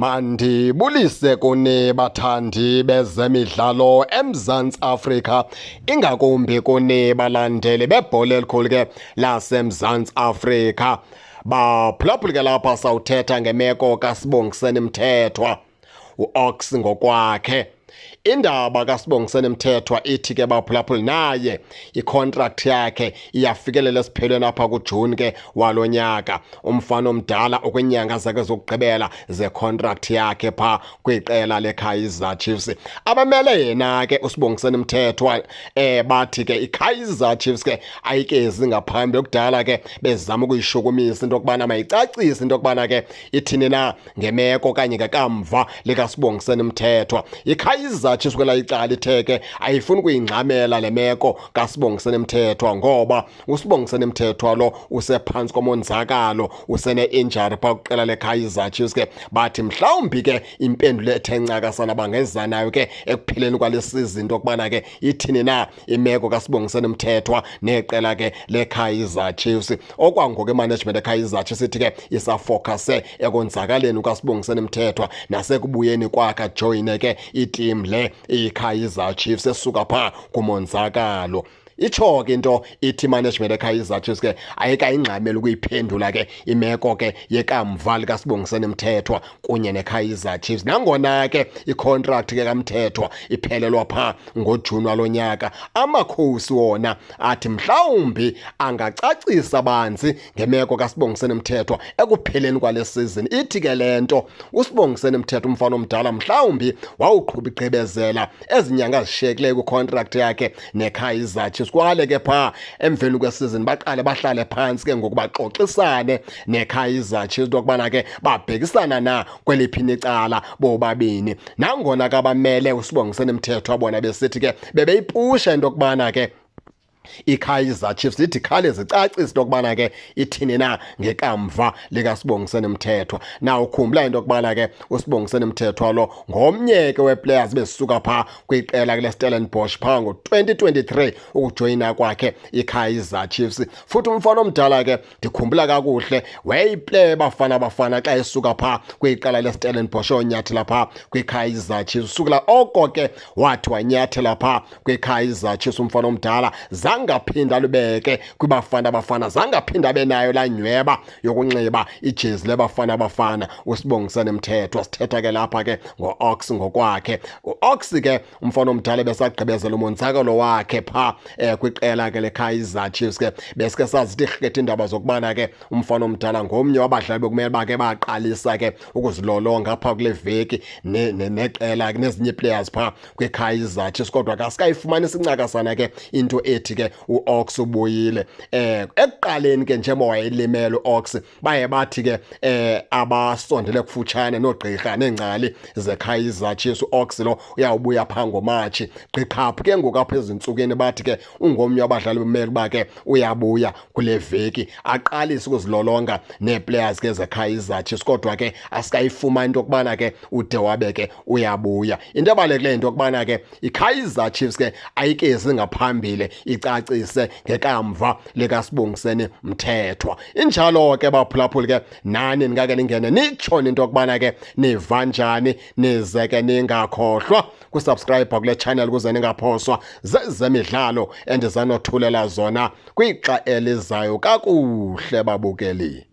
Mandibulise kuni bathandi bezemidlalo eMzantsi Afrika, ingakumbi kuni balandeli bebhola elikhulu ke laseMzantsi Afrika. Baphulaphuli ke lapha sawuthetha ngemeko kaSibongiseni Mthethwa, uOks ngokwakhe. Indaba kaSibongiseni Mthethwa ithi ke baphulaphuli naye icontract yakhe iyafikelela esiphelweni apha kuJuni ke walo nyaka. Umfana omdala okwenyanga zakhe zokugqibela zecontract yakhe pha kwiqela leKaizer Chiefs. Abamele yena ke uSibongiseni Mthethwa bathi ke iKaizer Chiefs ke ayikezi ngaphambili kudala ke bezama ukuyishukumisa into okubana mayicacise into okubana ke ithini na ngemeko kanye ngekamva likaSibongiseni Mthethwa. iKaizer Chiefs kwela icala itheke ayifuni ukuyingxamela le meko kaSibongiseni Mthethwa ngoba uSibongiseni Mthethwa lo usephansi komonzakalo, usene-injury pha kwiqela leKaizer Chiefs ke. Bathi mhlawumbi ke impendulo ethe ncakasana bangeza nayo ke ekupheleni kwale season into okubana ke ithini na imeko kaSibongiseni Mthethwa neqela ke leKaizer Chiefs. Okwangoku imanagement eKaizer Chiefs ithi ke isafocuse ekonzakaleni kaSibongiseni Mthethwa nasekubuyeni kwakhe joyine ke iteam le iKaizer Chiefs esuka pha kumonzakalo. Itsho ke into ithi management eKaizer Chiefs ke ayikayingxameli ukuyiphendula ke imeko ke yekamva likaSibongiseni Mthethwa kunye neKaizer Chiefs. Nangona ke icontract ke kaMthethwa iphelelwa pha ngoJuni walonyaka, amakhosi wona athi mhlawumbi angacacisa banzi ngemeko kaSibongiseni Mthethwa ekupheleni kwale season. Ithi ke lento uSibongiseni Mthethwa umfana omdala mhlawumbi wawuqhuba igqibezela ezinyanga zishiyekileyo kwicontract yakhe neKaizer Chiefs. Kwale ke pha emveni kwesizini baqale bahlale phansi ke ngoku baxoxisane neKaizer Chiefs lokubana ke babhekisana na kweliphi icala bobabini. Nangona ke abamele uSibongiseni Mthethwa bona besithi ke bebeyipusha into okubana ke iKaizer Chiefs ithi khale zicacise into okubana ke ithini na ngekamva likaSibongiseni Mthethwa. Na ukhumbula into okubana ke uSibongiseni Mthethwa lo ngomnye ke weplayers besuka pha kwiqela ke leStellenbosch pha ngo-2023 ukujoyina kwakhe iKaizer Chiefs. Futhi umfana omdala ke ndikhumbula kakuhle wayeyiplayer bafana xa esuka pha kwiqela leStellenbosch onyathela pha kwiKaizer Chiefs. Usukela oko ke wathi wanyathela pha kwiKaizer Chiefs umfana omdala zangaphinda lubeke kwibafana zangaphinda benayo la nyweba yokunxiba ijezi lebafana uSibongiseni Mthethwa. Sithetha ke lapha ke ngoOks ngokwakhe. uOks ke umfana omdala besagqibezela umonzakalo wakhe pha kwiqela ke leKaizer Chiefs ke besike sazithi rhekethe indaba zokubana ke umfana omdala ngomnye wabadlali bekumele bakhe baqalisa ke ukuzilolonga pha kule veki neqela nezinye players pha kwiKaizer Chiefs. Kodwa ke asikayifumanisa incakasana ke into ethi ke uOks ubuyile. Ekuqaleni ke njengoba wayelimele uOks baye bathi ke abasondele kufutshane nogqirha neengcali zeKaizer Chiefs uOks lo uyawubuya pha ngoMatshi. Gqikhaphi ke ngoku apha ezintsukwini bathi ke ungomnye wabadlali bemele bakhe uyabuya kule veki aqalise ukuzilolonga neeplayers ke zeKaizer Chiefs. Kodwa ke asikayifumani into okubana ke ude wabe ke uyabuya. Into ebalulekileyo into okubana ke iKaizer Chiefs ke ayikezi ngaphambili icacise ngekamva likaSibongiseni Mthethwa. Injalo ke baphulaphuli ke nani ningake ningene nitshone into okubana ke niva njani, nize ke ningakhohlwa kusubscribe kule channel ukuze ningaphoswa zezemidlalo endizanothulela zona kwixa elizayo kakuhle babukeli.